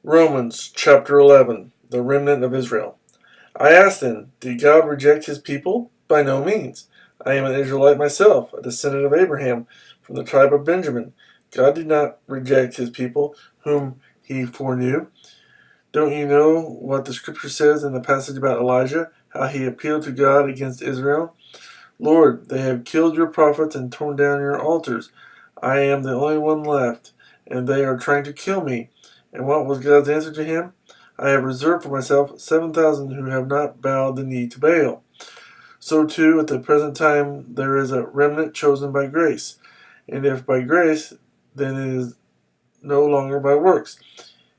Romans chapter 11, the Remnant of Israel. I ask then, did God reject his people? By no means. I am an Israelite myself, a descendant of Abraham, from the tribe of Benjamin. God did not reject his people, whom he foreknew. Don't you know what the scripture says in the passage about Elijah, how he appealed to God against Israel? Lord, they have killed your prophets and torn down your altars. I am the only one left, and they are trying to kill me. And what was God's answer to him? I have reserved for myself 7,000 who have not bowed the knee to Baal. So too, at the present time, there is a remnant chosen by grace. And if by grace, then it is no longer by works.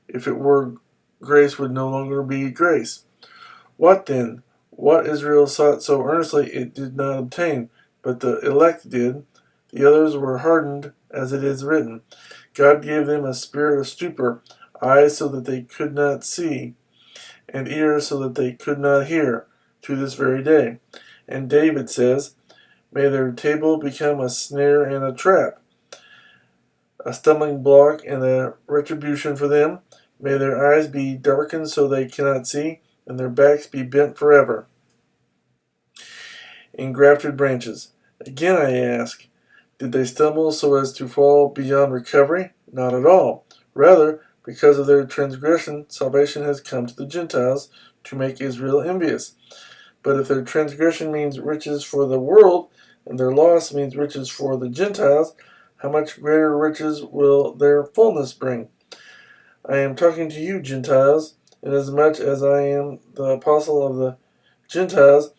If it were, grace would no longer be grace. What then? What Israel sought so earnestly it did not obtain, but the elect did. The others were hardened, as it is written. God gave them a spirit of stupor, eyes so that they could not see, and ears so that they could not hear, to this very day. And David says, may their table become a snare and a trap, a stumbling block and a retribution for them. May their eyes be darkened so they cannot see, and their backs be bent forever. Engrafted branches. Again I ask, did they stumble so as to fall beyond recovery? Not at all. Rather, because of their transgression, salvation has come to the Gentiles to make Israel envious. But if their transgression means riches for the world, and their loss means riches for the Gentiles, how much greater riches will their fullness bring? I am talking to you, Gentiles, inasmuch as I am the apostle of the Gentiles.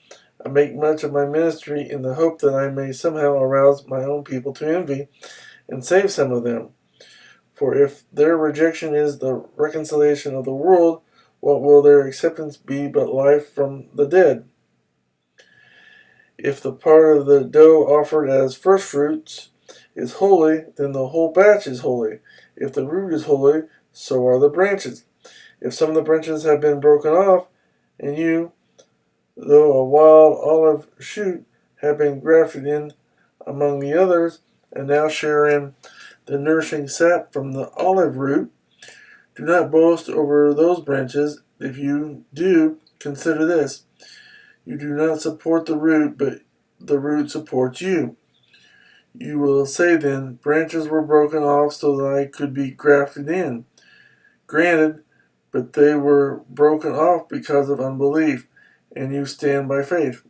I make much of my ministry in the hope that I may somehow arouse my own people to envy and save some of them. For if their rejection is the reconciliation of the world, what will their acceptance be but life from the dead? If the part of the dough offered as first fruits is holy, then the whole batch is holy. If the root is holy, so are the branches. If some of the branches have been broken off, and you, though a wild olive shoot, have been grafted in among the others, and now share in the nourishing sap from the olive root, do not boast over those branches. If you do, consider this. You do not support the root, but the root supports you. You will say then, branches were broken off so that I could be grafted in. Granted, but they were broken off because of unbelief, and you stand by faith.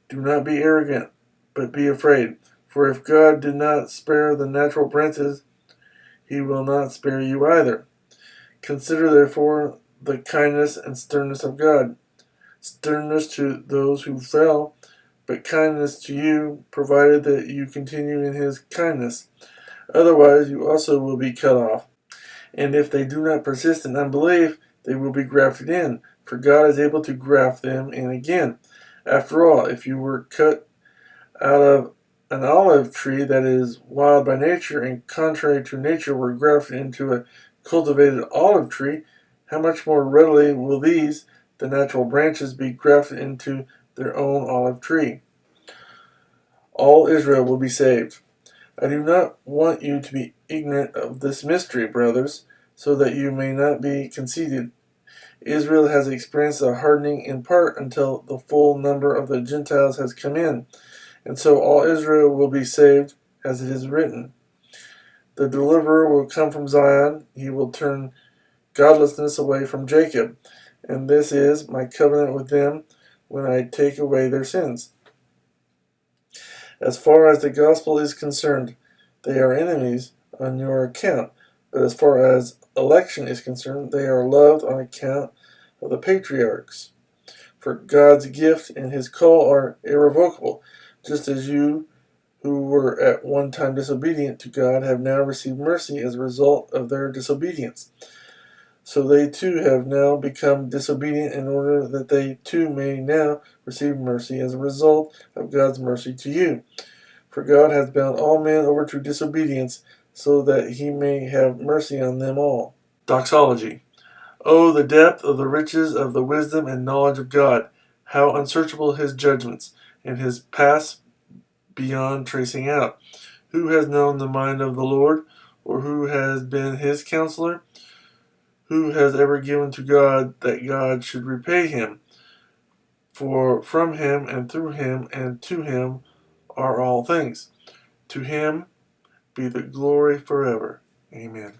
Do not be arrogant, but be afraid. For if God did not spare the natural branches, he will not spare you either. Consider therefore the kindness and sternness of God. Sternness to those who fell, but kindness to you, provided that you continue in his kindness. Otherwise you also will be cut off. And if they do not persist in unbelief, they will be grafted in, for God is able to graft them in again. After all, if you were cut out of an olive tree that is wild by nature and contrary to nature were grafted into a cultivated olive tree, how much more readily will these, the natural branches, be grafted into their own olive tree? All Israel will be saved. I do not want you to be ignorant of this mystery, brothers, so that you may not be conceited. Israel has experienced a hardening in part until the full number of the Gentiles has come in, and so all Israel will be saved, as it is written. The deliverer will come from Zion, he will turn godlessness away from Jacob, and this is my covenant with them when I take away their sins. As far as the gospel is concerned, they are enemies on your account, but as far as election is concerned, they are loved on account of the patriarchs. For God's gift and his call are irrevocable, just as you, who were at one time disobedient to God, have now received mercy as a result of their disobedience. So they too have now become disobedient in order that they too may now receive mercy as a result of God's mercy to you. For God has bound all men over to disobedience, so that he may have mercy on them all. Doxology. Oh, the depth of the riches of the wisdom and knowledge of God! How unsearchable his judgments, and his paths beyond tracing out! Who has known the mind of the Lord, or who has been his counselor? Who has ever given to God that God should repay him? For from him and through him and to him are all things. To him be the glory forever. Amen.